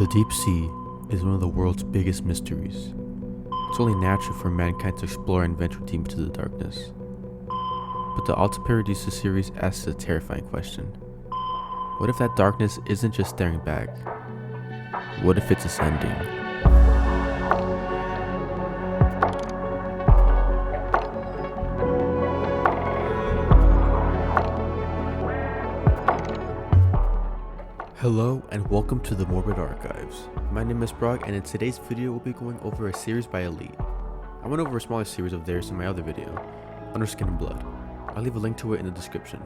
The deep sea is one of the world's biggest mysteries. It's only natural for mankind to explore and venture deep into the darkness. But the Alta Paradisus series asks a terrifying question. What if that darkness isn't just staring back? What if it's ascending? Hello and welcome to the Morbid Archives. My name is Brock, and in today's video we'll be going over a series by Elite. I went over a smaller series of theirs in my other video, Under Skin and Blood. I'll leave a link to it in the description.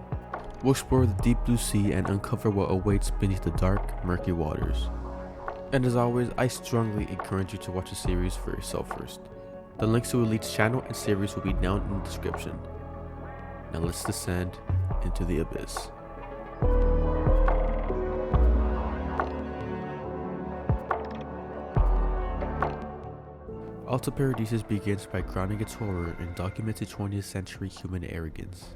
We'll explore the deep blue sea and uncover what awaits beneath the dark, murky waters. And as always, I strongly encourage you to watch the series for yourself first. The links to Elite's channel and series will be down in the description. Now let's descend into the abyss. Alta Paradisus begins by grounding its horror in documented 20th century human arrogance.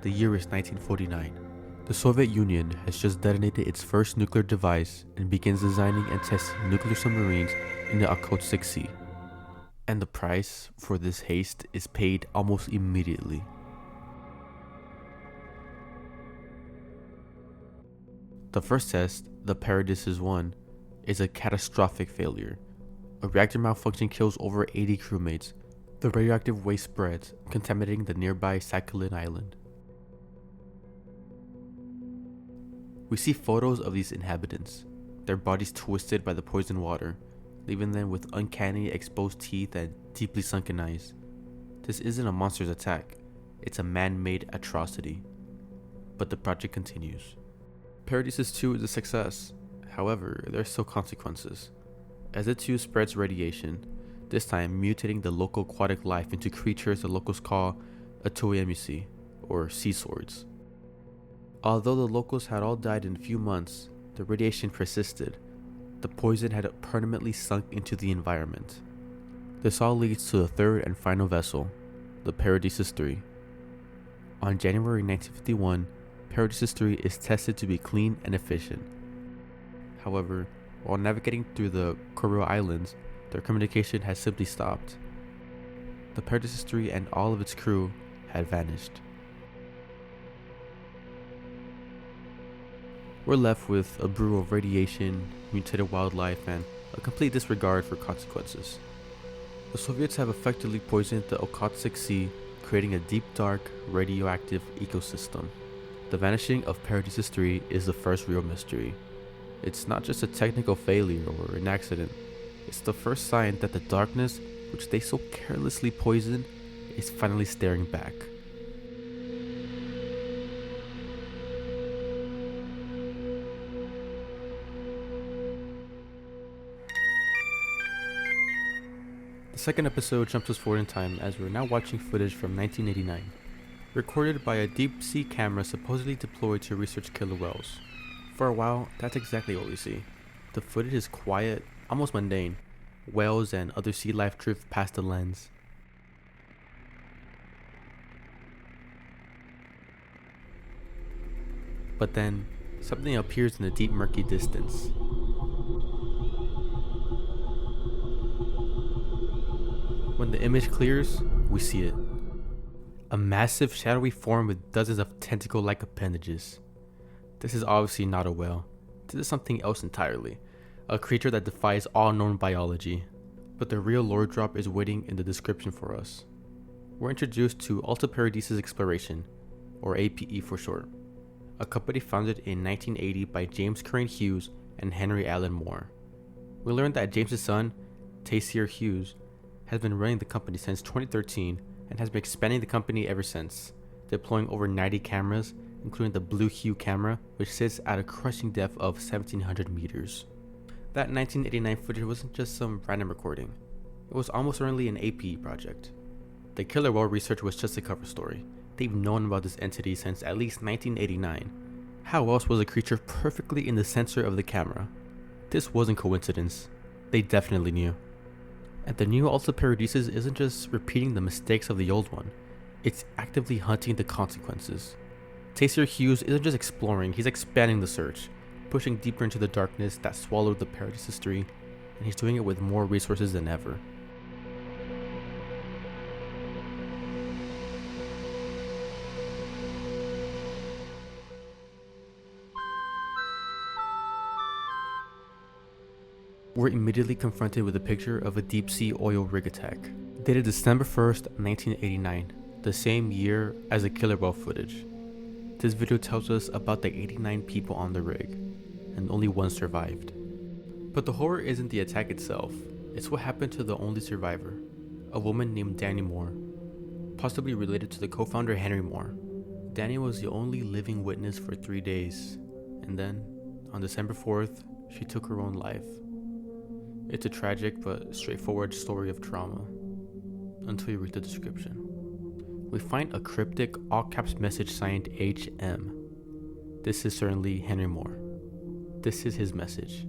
The year is 1949. The Soviet Union has just detonated its first nuclear device and begins designing and testing nuclear submarines in the Okhotsk Sea. And the price for this haste is paid almost immediately. The first test, the Paradisus I, is a catastrophic failure. A reactor malfunction kills over 80 crewmates. The radioactive waste spreads, contaminating the nearby Sakhalin Island. We see photos of these inhabitants, their bodies twisted by the poisoned water, leaving them with uncanny exposed teeth and deeply sunken eyes. This isn't a monster's attack, it's a man-made atrocity. But the project continues. Paradisus II is a success. However, there are still consequences. As it too spreads radiation, this time mutating the local aquatic life into creatures the locals call Atoyamusi, or sea swords. Although the locals had all died in a few months, the radiation persisted. The poison had permanently sunk into the environment. This all leads to the third and final vessel, the Paradisus III. On January 1951, Paradisus III is tested to be clean and efficient. However, while navigating through the Kuril Islands, their communication had simply stopped. The Paradisus III and all of its crew had vanished. We're left with a brew of radiation, mutated wildlife, and a complete disregard for consequences. The Soviets have effectively poisoned the Okhotsk Sea, creating a deep, dark, radioactive ecosystem. The vanishing of Paradisus III is the first real mystery. It's not just a technical failure or an accident, it's the first sign that the darkness, which they so carelessly poisoned, is finally staring back. The second episode jumps us forward in time as we're now watching footage from 1989, recorded by a deep sea camera supposedly deployed to research killer whales. For a while, that's exactly what we see. The footage is quiet, almost mundane. Whales and other sea life drift past the lens. But then, something appears in the deep murky distance. When the image clears, we see it. A massive shadowy form with dozens of tentacle-like appendages. This is obviously not a whale. This is something else entirely. A creature that defies all known biology. But the real lore drop is waiting in the description for us. We're introduced to Alta Paradisus Exploration, or APE for short. A company founded in 1980 by James Crane Hughes and Henry Allen Moore. We learned that James's son, Yair Hughes, has been running the company since 2013 and has been expanding the company ever since, deploying over 90 cameras, including the Blue Hue camera, which sits at a crushing depth of 1,700 meters. That 1989 footage wasn't just some random recording. It was almost certainly an APE project. The killer whale research was just a cover story. They've known about this entity since at least 1989. How else was a creature perfectly in the center of the camera? This wasn't coincidence. They definitely knew. And the new Alta Paradisus isn't just repeating the mistakes of the old one. It's actively hunting the consequences. Yair Hughes isn't just exploring, he's expanding the search. pushing deeper into the darkness that swallowed the Paradisus 3, and he's doing it with more resources than ever. We're immediately confronted with a picture of a deep sea oil rig attack, dated December 1st, 1989, the same year as the killer whale footage. This video tells us about the 89 people on the rig, and only one survived. But the horror isn't the attack itself, it's what happened to the only survivor, a woman named Danny Moore, possibly related to the co-founder Henry Moore. Danny was the only living witness for 3 days, and then, on December 4th, she took her own life. It's a tragic but straightforward story of trauma, until you read the description. We find a cryptic all-caps message signed HM. This is certainly Henry Moore. This is his message.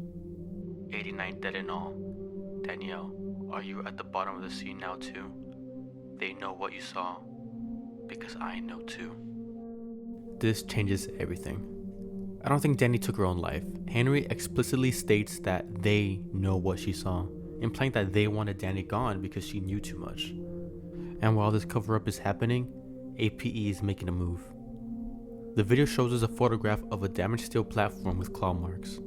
89 dead and all. Danielle, are you at the bottom of the sea now too? They know what you saw, because I know too. This changes everything. I don't think Danny took her own life. Henry explicitly states that they know what she saw, implying that they wanted Danny gone because she knew too much. And while this cover-up is happening, APE is making a move. The video shows us a photograph of a damaged steel platform with claw marks.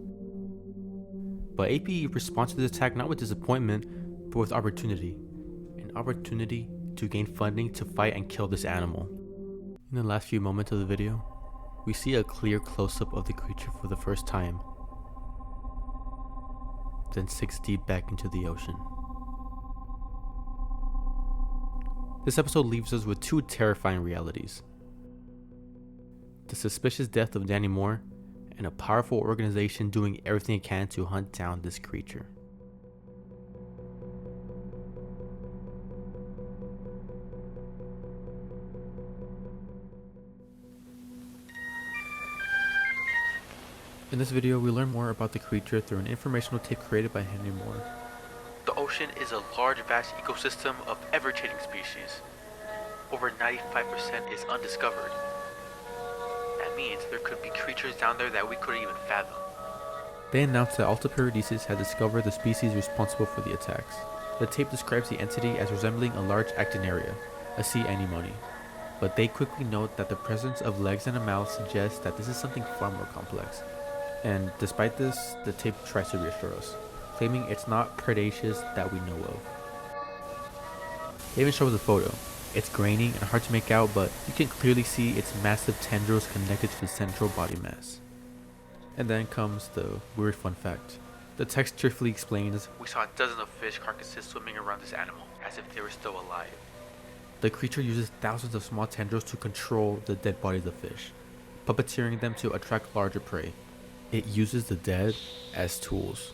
But APE responds to the attack not with disappointment, but with opportunity. An opportunity to gain funding to fight and kill this animal. In the last few moments of the video, we see a clear close-up of the creature for the first time, then sinks deep back into the ocean. This episode leaves us with two terrifying realities: the suspicious death of Danny Moore, and a powerful organization doing everything it can to hunt down this creature. In this video, we learn more about the creature through an informational tape created by Henry Moore. The ocean is a large, vast ecosystem of ever-changing species. Over 95% is undiscovered. That means there could be creatures down there that we couldn't even fathom. They announced that Alta Paradisus had discovered the species responsible for the attacks. The tape describes the entity as resembling a large actinaria, a sea anemone. But they quickly note that the presence of legs and a mouth suggests that this is something far more complex. And despite this, the tape tries to reassure us, claiming it's not predaceous that we know of. They even shows a photo. It's grainy and hard to make out, but you can clearly see its massive tendrils connected to the central body mass. And then comes the weird fun fact. The text cheerfully explains, "We saw dozens of fish carcasses swimming around this animal, as if they were still alive." The creature uses thousands of small tendrils to control the dead bodies of fish, puppeteering them to attract larger prey. It uses the dead as tools.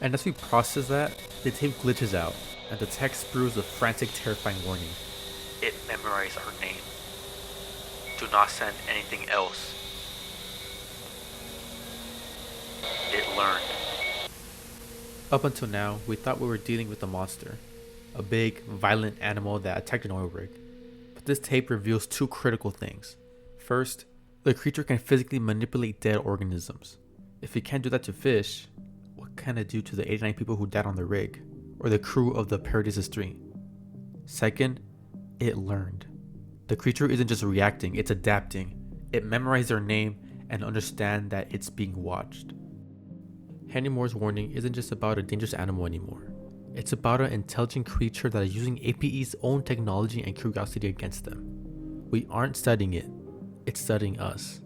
And as we process that, the tape glitches out, and the text spews a frantic, terrifying warning. It memorized our name. Do not send anything else. It learned. Up until now, we thought we were dealing with a monster. A big, violent animal that attacked an oil rig. But this tape reveals two critical things. First, the creature can physically manipulate dead organisms. If it can't do that to fish, what can it do to the 89 people who died on the rig, or the crew of the Paradisus 3? Second, it learned. The creature isn't just reacting, it's adapting. It memorized their name and understands that it's being watched. Henry Moore's warning isn't just about a dangerous animal anymore. It's about an intelligent creature that is using APE's own technology and curiosity against them. We aren't studying it, it's studying us.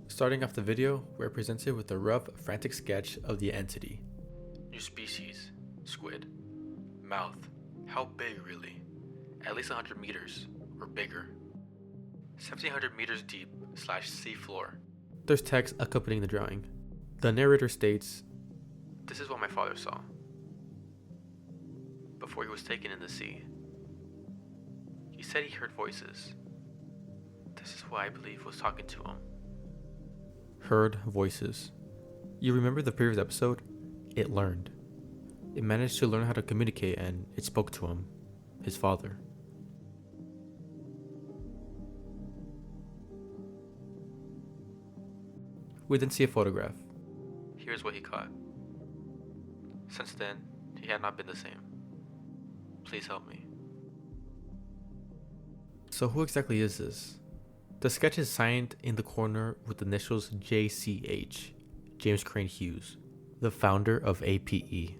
Starting off the video, we're presented with a rough, frantic sketch of the entity. New species, squid. Mouth, how big really? At least 100 meters, or bigger. 1700 meters deep / sea floor. There's text accompanying the drawing. The narrator states, "This is what my father saw before he was taken in the sea. He said he heard voices. This is what I believe was talking to him." Heard voices. You remember the previous episode? it learned. It managed to learn how to communicate, and it spoke to him, his father. We then see a photograph. Here's what he caught. Since then, he had not been the same. Please help me. So who exactly is this? The sketch is signed in the corner with the initials JCH, James Crane Hughes, the founder of APE.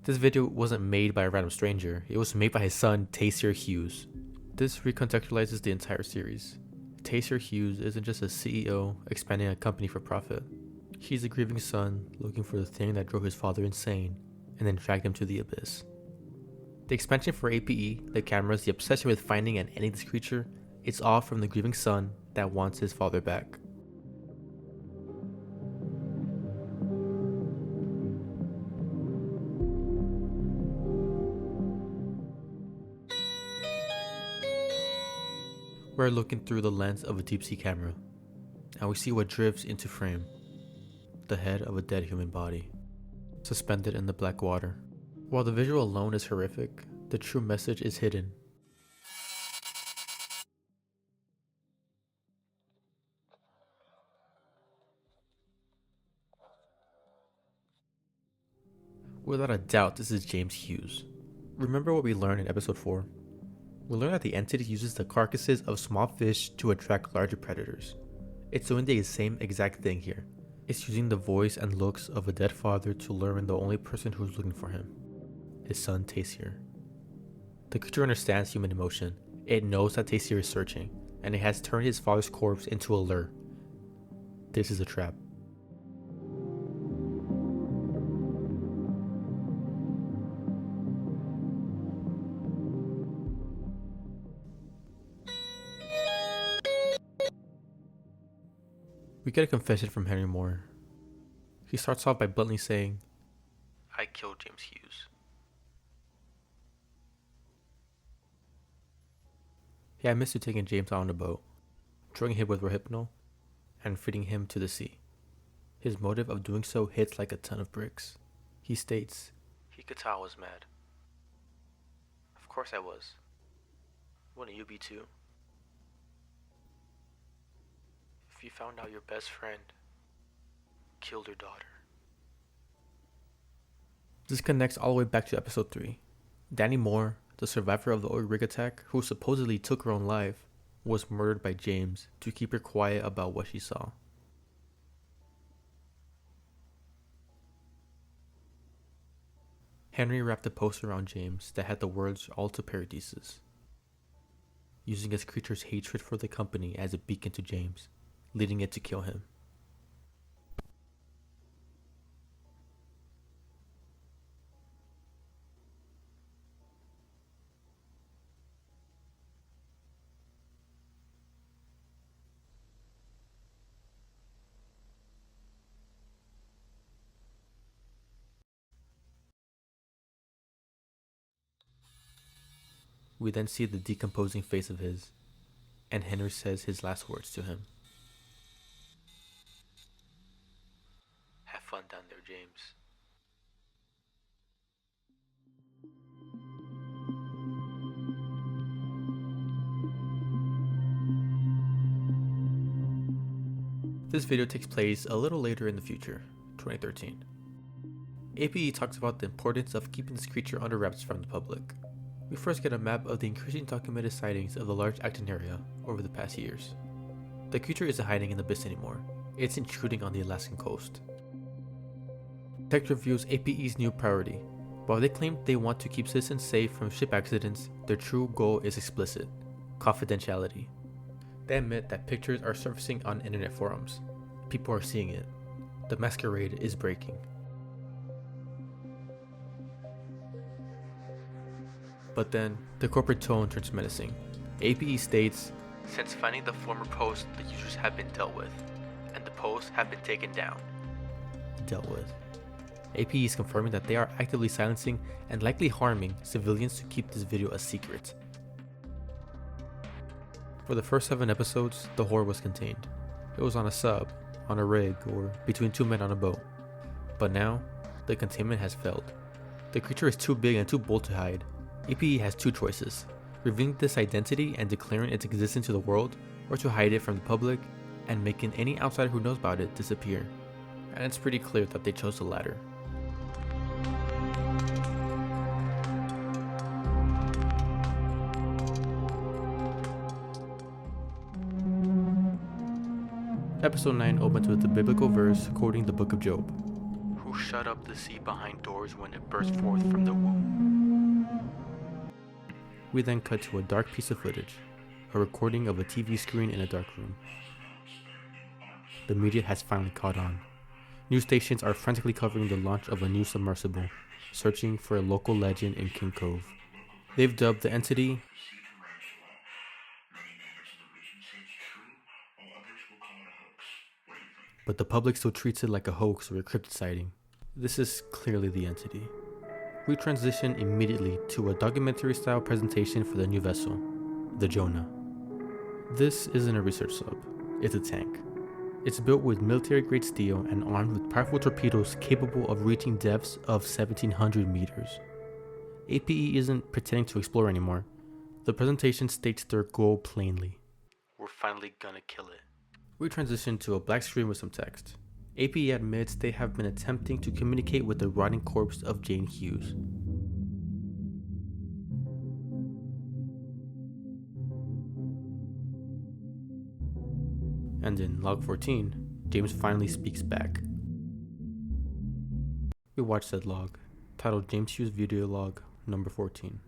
This video wasn't made by a random stranger, it was made by his son, Taysir Hughes. This recontextualizes the entire series. Taysir Hughes isn't just a CEO expanding a company for profit. He's a grieving son looking for the thing that drove his father insane and then dragged him to the abyss. The expansion for APE, the cameras, the obsession with finding and ending this creature, it's all from the grieving son that wants his father back. We're looking through the lens of a deep sea camera, and we see what drifts into frame: the head of a dead human body, suspended in the black water. While the visual alone is horrific, the true message is hidden. Without a doubt, this is James Hughes. Remember what we learned in episode 4? We learned that the entity uses the carcasses of small fish to attract larger predators. It's doing the same exact thing here. It's using the voice and looks of a dead father to lure in the only person who's looking for him, his son Taysir. The creature understands human emotion. It knows that Taysir is searching, and it has turned his father's corpse into a lure. This is a trap. We get a confession from Henry Moore. He starts off by bluntly saying, "I killed James Hughes." He admits to taking James out on a boat, drugging him with rohypnol, and feeding him to the sea. His motive of doing so hits like a ton of bricks. He states, "He could tell I was mad. Of course I was. Wouldn't you be too? If you found out your best friend killed your daughter." This connects all the way back to episode 3. Danny Moore, the survivor of the oil rig attack, who supposedly took her own life, was murdered by James to keep her quiet about what she saw. Henry wrapped a poster around James that had the words Alta Paradisus, using his creature's hatred for the company as a beacon to James, leading it to kill him. We then see the decomposing face of his, and Henry says his last words to him. "Have fun down there, James." This video takes place a little later in the future, 2013. APE talks about the importance of keeping this creature under wraps from the public. We first get a map of the increasing documented sightings of the large actin area over the past years. The creature isn't hiding in the abyss anymore, it's intruding on the Alaskan coast. Tech reveals APE's new priority. While they claim they want to keep citizens safe from ship accidents, their true goal is explicit: confidentiality. They admit that pictures are surfacing on internet forums. People are seeing it. The masquerade is breaking. But then, the corporate tone turns menacing. APE states, "Since finding the former posts, the users have been dealt with, and the posts have been taken down." Dealt with. APE is confirming that they are actively silencing and likely harming civilians to keep this video a secret. For the first 7 episodes, the horror was contained. It was on a sub, on a rig, or between 2 men on a boat. But now, The containment has failed. The creature is too big and too bold to hide. APE has two choices: revealing this identity and declaring its existence to the world, or to hide it from the public and making any outsider who knows about it disappear. And it's pretty clear that they chose the latter. Episode 9 opens with the biblical verse quoting the book of Job. Who shut up the sea behind doors when it burst forth from the womb? We then cut to a dark piece of footage, a recording of a TV screen in a dark room. The media has finally caught on. News stations are frantically covering the launch of a new submersible, searching for a local legend in King Cove. They've dubbed the entity but the public still treats it like a hoax or a cryptid sighting. This is clearly the entity. We transition immediately to a documentary-style presentation for the new vessel, the Jonah. This isn't a research sub, it's a tank. It's built with military-grade steel and armed with powerful torpedoes capable of reaching depths of 1,700 meters. APE isn't pretending to explore anymore. The presentation states their goal plainly. We're finally gonna kill it. We transition to a black screen with some text. APE admits they have been attempting to communicate with the rotting corpse of Jane Hughes. And in log 14, James finally speaks back. We watch said log, titled James Hughes Video Log number 14.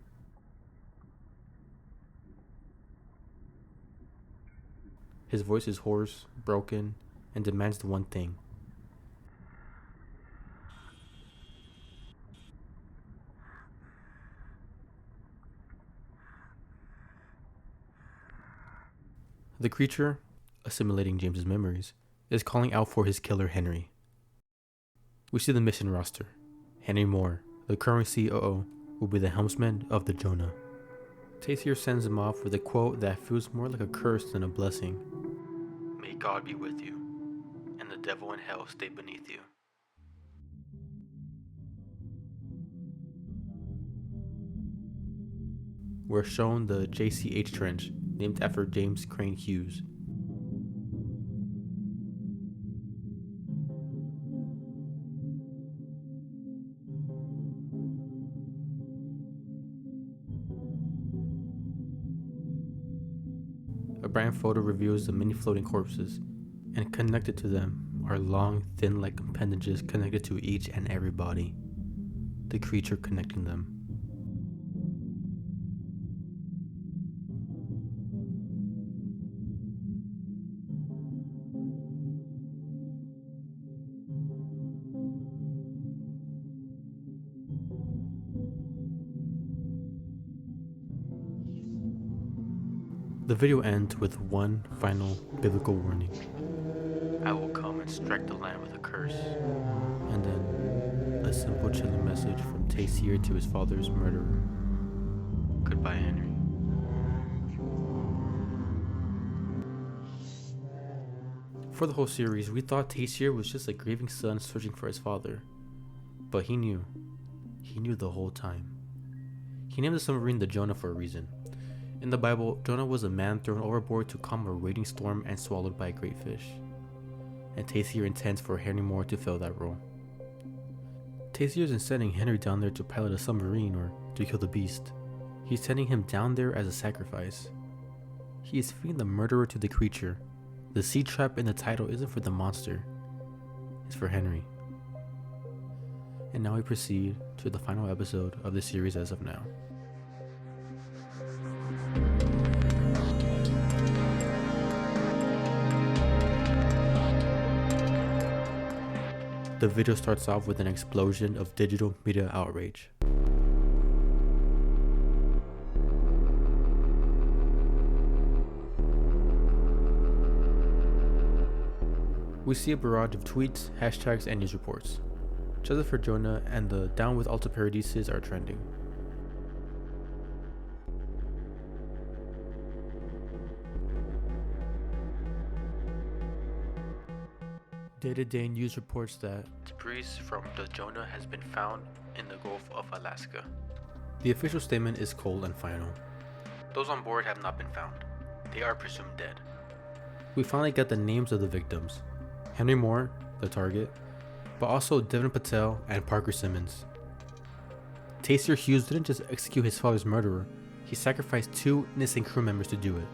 His voice is hoarse, broken, and demands the one thing. The creature, assimilating James's memories, is calling out for his killer Henry. We see the mission roster. Henry Moore, the current COO, will be the helmsman of the Jonah. Taysir sends him off with a quote that feels more like a curse than a blessing. May God be with you, and the devil in hell stay beneath you. We're shown the JCH Trench, named after James Crane Hughes. A brand photo reveals the many floating corpses, and connected to them are long, thin-like appendages connected to each and every body. The creature connecting them. The video ends with one final biblical warning. I will come and strike the land with a curse. And then a simple chilling message from Taysir to his father's murderer. Goodbye, Henry. For the whole series, we thought Taysir was just a grieving son searching for his father. But he knew. He knew the whole time. He named the submarine the Jonah for a reason. In the Bible, Jonah was a man thrown overboard to calm a raging storm and swallowed by a great fish. And Taysir intends for Henry Moore to fill that role. Taysir isn't sending Henry down there to pilot a submarine or to kill the beast. He's sending him down there as a sacrifice. He is feeding the murderer to the creature. The sea trap in the title isn't for the monster. It's for Henry. And now we proceed to the final episode of the series as of now. The video starts off with an explosion of digital media outrage. We see a barrage of tweets, hashtags, and news reports. Justice for Jonah and the Down with Alta Paradisus are trending. Day-to-day news reports that debris from the Jonah has been found in the Gulf of Alaska. The official statement is cold and final. Those on board have not been found. They are presumed dead. We finally got the names of the victims. Henry Moore, the target, but also Devin Patel and Parker Simmons. Taser Hughes didn't just execute his father's murderer, he sacrificed 2 innocent crew members to do it.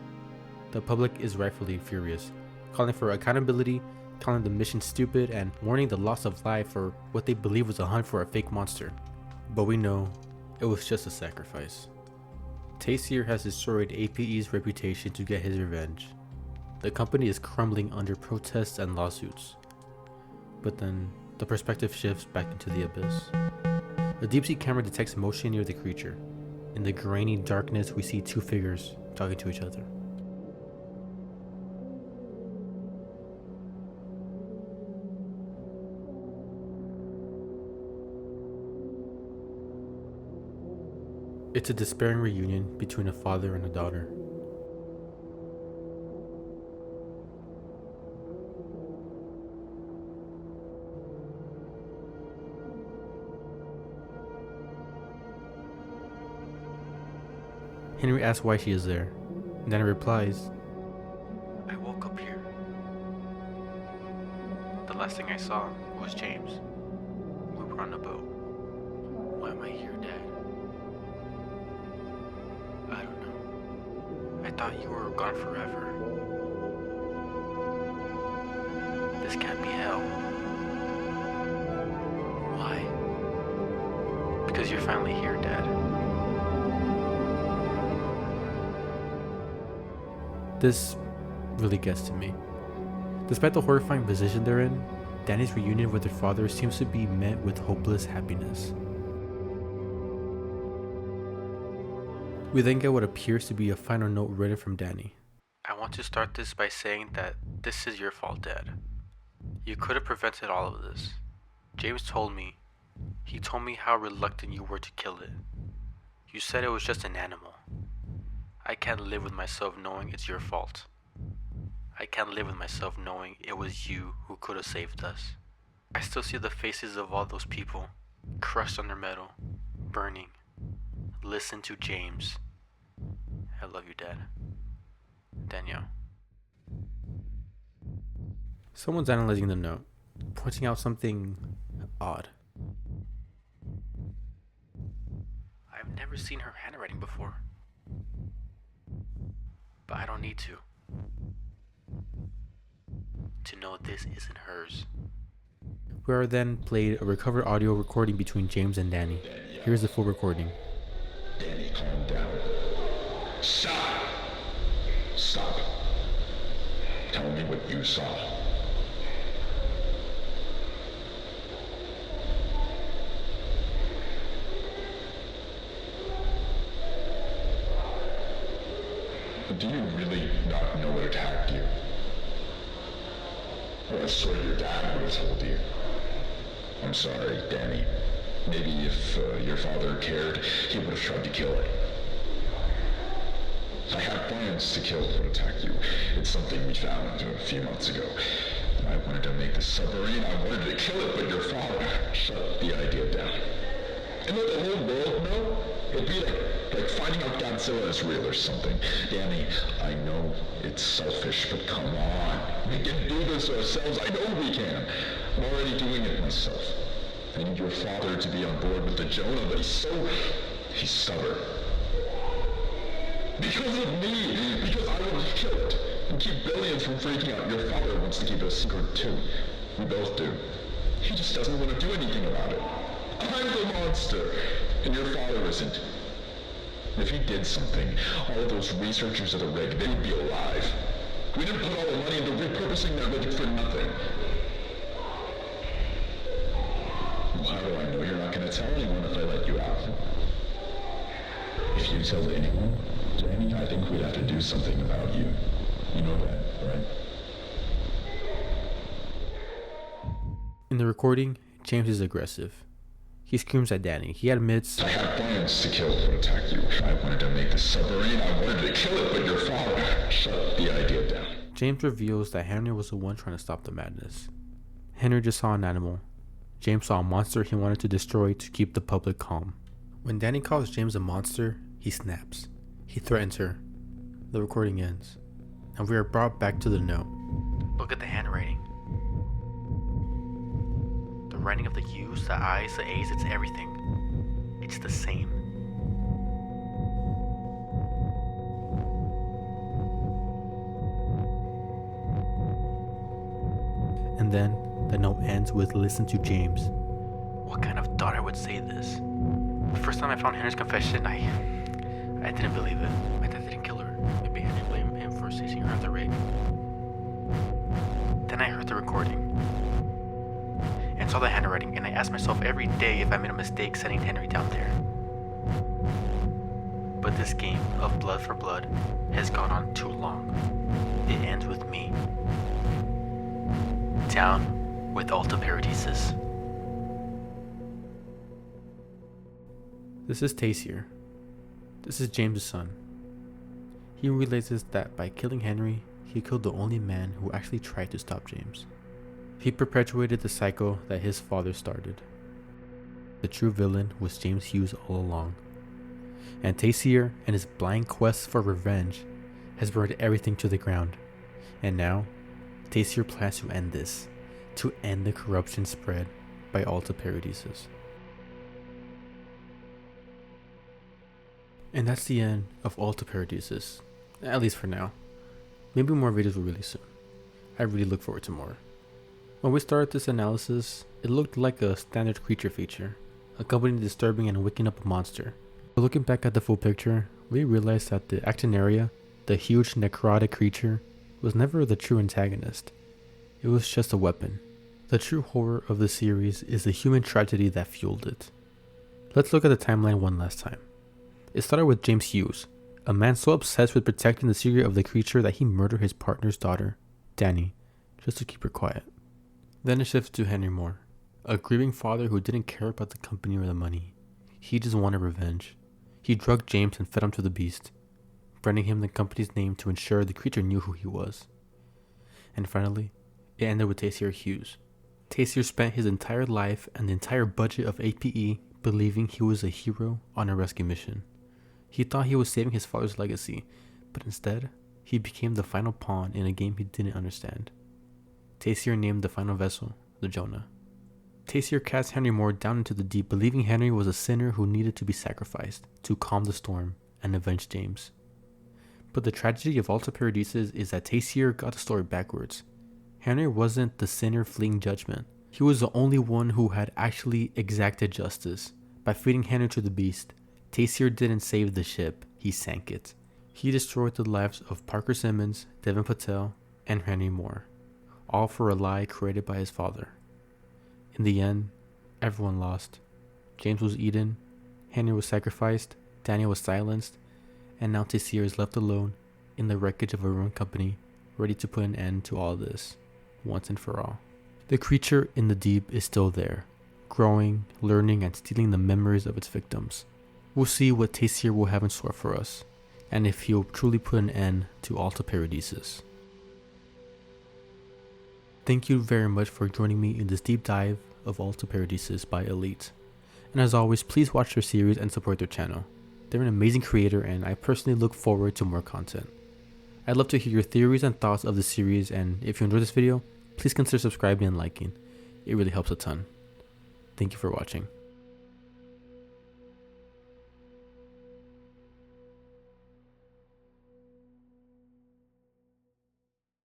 The public is rightfully furious, calling for accountability, calling the mission stupid, and mourning the loss of life for what they believe was a hunt for a fake monster. But we know it was just a sacrifice. Taser has destroyed APE's reputation to get his revenge. The company is crumbling under protests and lawsuits. But then, the perspective shifts back into the abyss. A deep-sea camera detects motion near the creature. In the grainy darkness, we see 2 figures talking to each other. It's a despairing reunion between a father and a daughter. Henry asks why she is there, and then replies, "I woke up here. The last thing I saw was James. We were on a boat. Why am I here, Dad? I don't know. I thought you were gone forever. This can't be hell. Why? Because you're finally here, Dad." This really gets to me. Despite the horrifying position they're in, Danny's reunion with her father seems to be met with hopeless happiness. We then get what appears to be a final note written from Danny. "I want to start this by saying that this is your fault, Dad. You could have prevented all of this. James told me. He told me how reluctant you were to kill it. You said it was just an animal. I can't live with myself knowing it's your fault. I can't live with myself knowing it was you who could have saved us. I still see the faces of all those people, crushed under metal, burning. Listen to James. I love you, Dad. Danielle." Someone's analyzing the note, pointing out something odd. "I've never seen her handwriting before. But I don't need to know this isn't hers." We are then played a recovered audio recording between James and Danny. Here's the full recording. "Danny, calm down. Stop! Stop. Tell me what you saw." Do you really not know what attacked you? Well, I swear your dad would have told you. I'm sorry, Danny. Maybe if your father cared, he would have tried to kill it. I had plans to kill or attack you. It's something we found a few months ago. I wanted to make the submarine, I wanted to kill it, but your father shut the idea down. And let the whole world know? It'd be like finding out Godzilla is real or something. Danny, I know it's selfish, but come on. We can do this ourselves. I know we can. I'm already doing it myself. I need your father to be on board with the Jonah, but he's stubborn. Because of me. Because I want to kill it. And keep billions from freaking out. Your father wants to keep it a secret too. We both do. He just doesn't want to do anything about it. I'm the monster, and your father isn't. If he did something, all of those researchers at the rig, they would be alive. We didn't put all the money into repurposing that rig for nothing. Well, how do I know you're not going to tell anyone if I let you out? If you tell anyone, Danny, I think we'd have to do something about you. You know that, right? In the recording, James is aggressive. He screams at Danny. He admits, I had plans to kill or attack you. I wanted to make the submarine. I wanted to kill it, but your father shut the idea down. James reveals that Henry was the one trying to stop the madness. Henry just saw an animal. James saw a monster he wanted to destroy to keep the public calm. When Danny calls James a monster, he snaps. He threatens her. The recording ends, and we are brought back to the note. Look at the handwriting. The writing of the U's, the I's, the A's, it's everything. It's the same. And then the note ends with listen to James. What kind of daughter would say this? The first time I found Henry's confession, I didn't believe it. My dad didn't kill her. Maybe Henry blamed him for chasing her after rape. Then I heard the recording and saw the handwriting, and I asked myself every day if I made a mistake sending Henry down there. But this game of blood for blood has gone on too long. It ends with me. Down with Alta Paradisus. This is Yair. This is James' son. He realizes that by killing Henry, he killed the only man who actually tried to stop James. He perpetuated the cycle that his father started. The true villain was James Hughes all along. And Yair and his blind quest for revenge has burned everything to the ground. And now, Yair plans to end this, to end the corruption spread by Alta Paradisus. And that's the end of Alta Paradisus, at least for now. Maybe more videos will release soon. I really look forward to more. When we started this analysis, it looked like a standard creature feature, accompanying the disturbing and waking up a monster. But looking back at the full picture, we realized that the Actinaria, the huge necrotic creature, was never the true antagonist. It was just a weapon. The true horror of the series is the human tragedy that fueled it. Let's look at the timeline one last time. It started with James Hughes, a man so obsessed with protecting the secret of the creature that he murdered his partner's daughter, Danny, just to keep her quiet. Then it shifts to Henry Moore, a grieving father who didn't care about the company or the money. He just wanted revenge. He drugged James and fed him to the beast, branding him the company's name to ensure the creature knew who he was. And finally, it ended with Yair Hughes. Yair spent his entire life and the entire budget of APE believing he was a hero on a rescue mission. He thought he was saving his father's legacy, but instead, he became the final pawn in a game he didn't understand. Yair named the final vessel the Jonah. Yair cast Henry Moore down into the deep, believing Henry was a sinner who needed to be sacrificed to calm the storm and avenge James. But the tragedy of Alta Paradisus is that Yair got the story backwards. Henry wasn't the sinner fleeing judgment. He was the only one who had actually exacted justice. By feeding Henry to the beast, Yair didn't save the ship, he sank it. He destroyed the lives of Parker Simmons, Devin Patel, and Henry Moore, all for a lie created by his father. In the end, everyone lost. James was eaten, Henry was sacrificed, Daniel was silenced, and now Yair is left alone in the wreckage of a ruined company, ready to put an end to all this, once and for all. The creature in the deep is still there, growing, learning, and stealing the memories of its victims. We'll see what Yair will have in store for us, and if he'll truly put an end to Alta Paradisus. Thank you very much for joining me in this deep dive of Alta Paradisus by Elite. And as always, please watch their series and support their channel. They're an amazing creator, and I personally look forward to more content. I'd love to hear your theories and thoughts of the series, and if you enjoyed this video, please consider subscribing and liking. It really helps a ton. Thank you for watching.